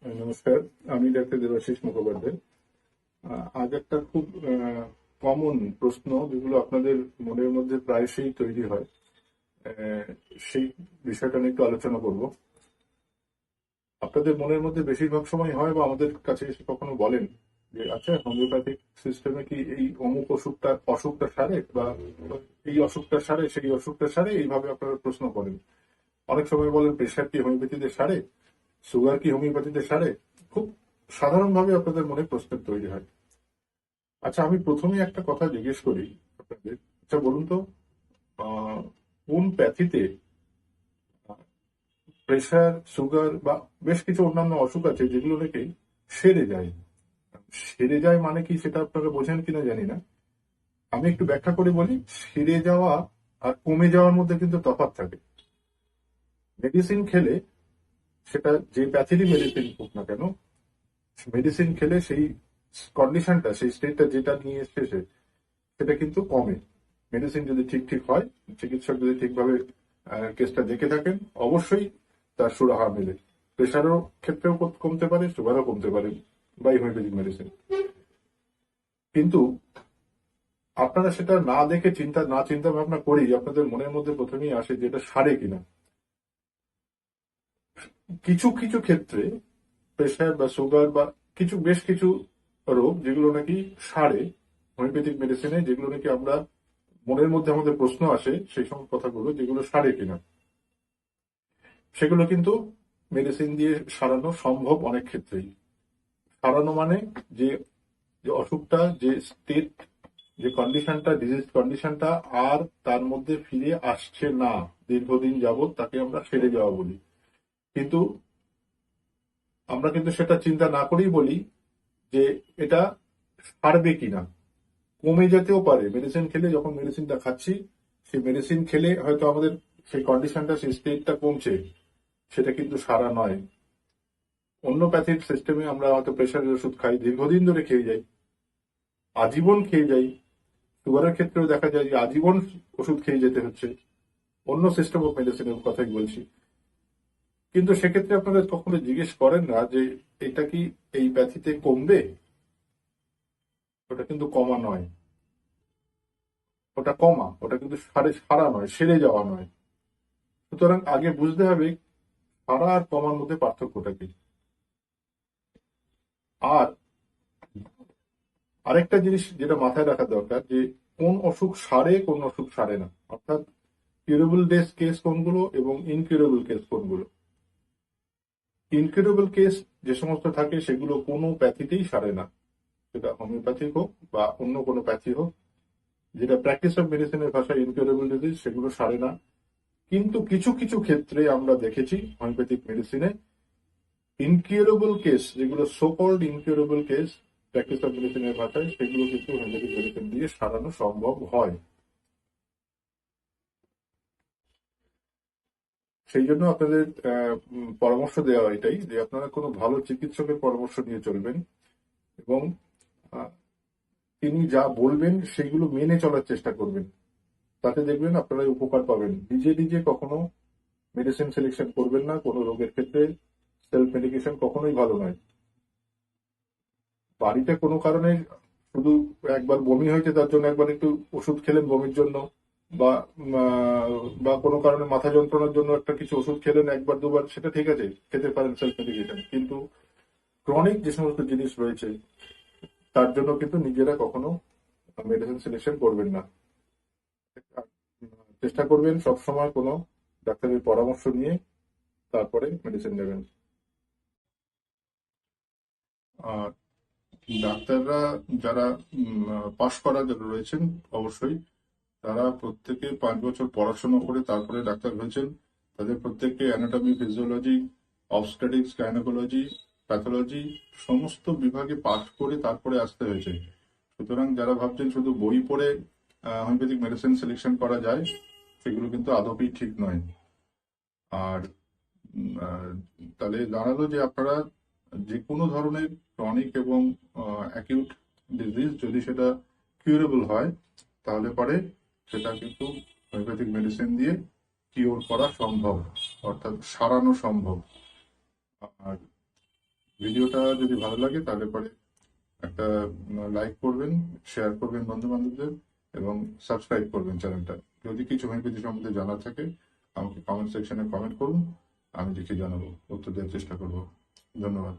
নমস্কার, আমি ডাক্তার দেবাশিস মুখোপাধ্যায়। আজ একটা খুব কমন প্রশ্ন যেগুলো আপনাদের মনের মধ্যে প্রায়শই তৈরি হয়, আহ, সেই বিষয়টা নিয়ে একটু আলোচনা করব। আপনাদের মনের মধ্যে বেশিরভাগ সময় হয় বা আমাদের কাছে এসে কখনো বলেন যে আচ্ছা, হোমিওপ্যাথিক সিস্টেমে কি এই অমুক অসুখটা সারে, বা এই অসুখটা সারে, সেই অসুখটা সারে, এইভাবে আপনারা প্রশ্ন করেন। অনেক সময় বলেন প্রেশার কি হোমিওপ্যাথিতে সারে, সুগার কি হোমিওপ্যাথিতে সারে। খুব সাধারণভাবে আপনাদের মনে প্রশ্ন তৈরি হয়। আচ্ছা, আমি প্রথমে একটা কথা জিজ্ঞেস করি আপনাদের। আচ্ছা বলুন তো, আহ, কোন প্যাথিতে প্রেশার, সুগার বা বেশ কিছু অন্যান্য অসুখ আছে যেগুলো নাকি সেরে যায়? সেরে যায় মানে কি সেটা আপনারা বোঝেন কিনা জানি না। আমি একটু ব্যাখ্যা করে বলি। সেরে যাওয়া আর কমে যাওয়ার মধ্যে কিন্তু তফাৎ থাকে। মেডিসিন খেলে, সেটা যে প্যাথিরই মেডিসিন হোক না কেন, মেডিসিন খেলে সেই কন্ডিশনটা, সেই স্টেটটা যেটা নিয়ে এসেছে সেটা কিন্তু কমে। মেডিসিন যদি ঠিক ঠিক হয়, চিকিৎসক যদি ঠিকভাবে কেসটা দেখে থাকেন, অবশ্যই তার সুরাহা মেলে। প্রেশারও ক্ষেত্রেও কমতে পারে, সুগারও কমতে পারে বাই হোমিওপ্যাথিক মেডিসিন। কিন্তু আপনারা সেটা না চিন্তা ভাবনা করেই আপনাদের মনের মধ্যে প্রথমেই আসে যে এটা সারে কিনা। কিছু কিছু ক্ষেত্রে প্রেশার বা সুগার বা বেশ কিছু রোগ যেগুলো নাকি সারে হোমিওপ্যাথিক মেডিসিনে, যেগুলো নাকি আমরা মনের মধ্যে আমাদের প্রশ্ন আসে সেই সব কথাগুলো যেগুলো সারে কিনা, সেগুলো কিন্তু মেডিসিন দিয়ে সারানো সম্ভব অনেক ক্ষেত্রেই। সারানো মানে যে যে অসুখটা, যে স্টেট, যে কন্ডিশনটা, ডিজিজ কন্ডিশনটা আর তার মধ্যে ফিরে আসছে না দীর্ঘদিন যাবত, তাকে আমরা সেরে যাওয়া বলি। কিন্তু আমরা কিন্তু সেটা চিন্তা না করেই বলি যে এটা সারবে কিনা। কমে যেতেও পারে মেডিসিন খেলে। যখন মেডিসিনটা খাচ্ছি, সেই মেডিসিন খেলে হয়তো আমাদের সেই কন্ডিশনটা, সেই স্টেটটা কমছে, সেটা কিন্তু সারা নয়। অন্য প্যাথির সিস্টেমে আমরা হয়তো প্রেশারের ওষুধ খাই, দীর্ঘদিন ধরে খেয়ে যাই, আজীবন খেয়ে যাই। সুগারের ক্ষেত্রেও দেখা যায় যে আজীবন ওষুধ খেয়ে যেতে হচ্ছে। অন্য সিস্টেম অফ মেডিসিনের কথাই বলছি। কিন্তু সেক্ষেত্রে আপনারা কখনো জিজ্ঞেস করেন না যে এটা কি এই প্যাথিতে কমবে? ওটা কিন্তু কমা নয়, ওটা কমা, ওটা কিন্তু সারা নয়, সেরে যাওয়া নয়। সুতরাং আগে বুঝতে হবে সারা আর কমার মধ্যে পার্থক্যটা কি। আর আরেকটা জিনিস যেটা মাথায় রাখা দরকার, যে কোন অসুখ সারে, কোন অসুখ সারে না। অর্থাৎ কিউরেবল কেস কোনগুলো এবং ইনকিউরেবল কেস কোনগুলো। ইনকিউরেবল কেস যে সমস্ত থাকে সেগুলো কোনো প্যাথিতেই সারে না, সেটা হোমিওপ্যাথিক হোক বা অন্য কোনো প্যাথি হোক। যেটা প্র্যাকটিস অফ মেডিসিনের ভাষায় ইনকিউরেবল ডিজিজ, সেগুলো সারে না। কিন্তু কিছু কিছু ক্ষেত্রে আমরা দেখেছি হোমিওপ্যাথিক মেডিসিনে ইনকিউরেবল কেস, যেগুলো so called incurable case practice of মেডিসিনের ভাষায়, সেগুলো কিন্তু হোমিওপ্যাথিক মেডিসিন দিয়ে সারানো সম্ভব হয়। সেই জন্য আপনাদের পরামর্শ দেওয়া এটাই যে আপনারা কোনো ভালো চিকিৎসকের পরামর্শ নিয়ে চলবেন, এবং আহ, তিনি যা বলবেন সেগুলো মেনে চলার চেষ্টা করবেন। তাতে দেখবেন আপনারা উপকার পাবেন। নিজে নিজে কখনো মেডিসিন সিলেকশন করবেন না কোনো রোগের ক্ষেত্রে। সেলফ মেডিকেশন কখনোই ভালো নয়। বাড়িতে কোনো কারণে শুধু একবার বমি হয়েছে তার জন্য একবার একটু ওষুধ খেলেন বমির জন্য, বা বা কোনো কারণে মাথা যন্ত্রণার জন্য একটা কিছু ওষুধ খেলেন একবার দুবার, সেটা ঠিক আছে, খেতে পারেন সেলফ মেডিকেশন। কিন্তু ক্রনিক যে সমস্ত জিনিস রয়েছে তার জন্য কিন্তু নিজেরা কখনো মেডিসিন সিলেকশন করবেন না। চেষ্টা করবেন সবসময় কোনো ডাক্তারের পরামর্শ নিয়ে তারপরে মেডিসিন নেবেন। আর ডাক্তাররা যারা পাশ করা যারা রয়েছেন, অবশ্যই তারা প্রত্যেকে 5 বছর পড়াশোনা করে তারপরে ডাক্তার হয়েছেন। তাদের প্রত্যেককে anatomy, physiology, obstetrics, gynaecology, pathology সমস্ত বিভাগে পাশ করে তারপরে আসতে হয়েছে। সুতরাং যারা ভাবছেন শুধু বই পড়ে হোমিওপ্যাথিক মেডিসিন সিলেকশন করা যায়, সেগুলো কিন্তু আদপই ঠিক নয়। আর তাহলে দাঁড়ালো যে আপনারা যে কোনো ধরনের ক্রনিক এবং অ্যাকিউট ডিজিজ যদি সেটা কিউরেবল হয়, তাহলে পরে সেটা কিন্তু হোমিওপ্যাথিক মেডিসিন দিয়ে কিওর করা সম্ভব, অর্থাৎ সারানো সম্ভব। আর ভিডিওটা যদি ভালো লাগে তাহলে পরে একটা লাইক করবেন, শেয়ার করবেন বন্ধু বান্ধবদের, এবং সাবস্ক্রাইব করবেন চ্যানেলটা। যদি কিছু হোমিওপ্যাথি সম্বন্ধে জানার থাকে আমাকে কমেন্ট সেকশনে কমেন্ট করুন, আমি লিখে জানাবো, উত্তর দেওয়ার চেষ্টা করবো। ধন্যবাদ।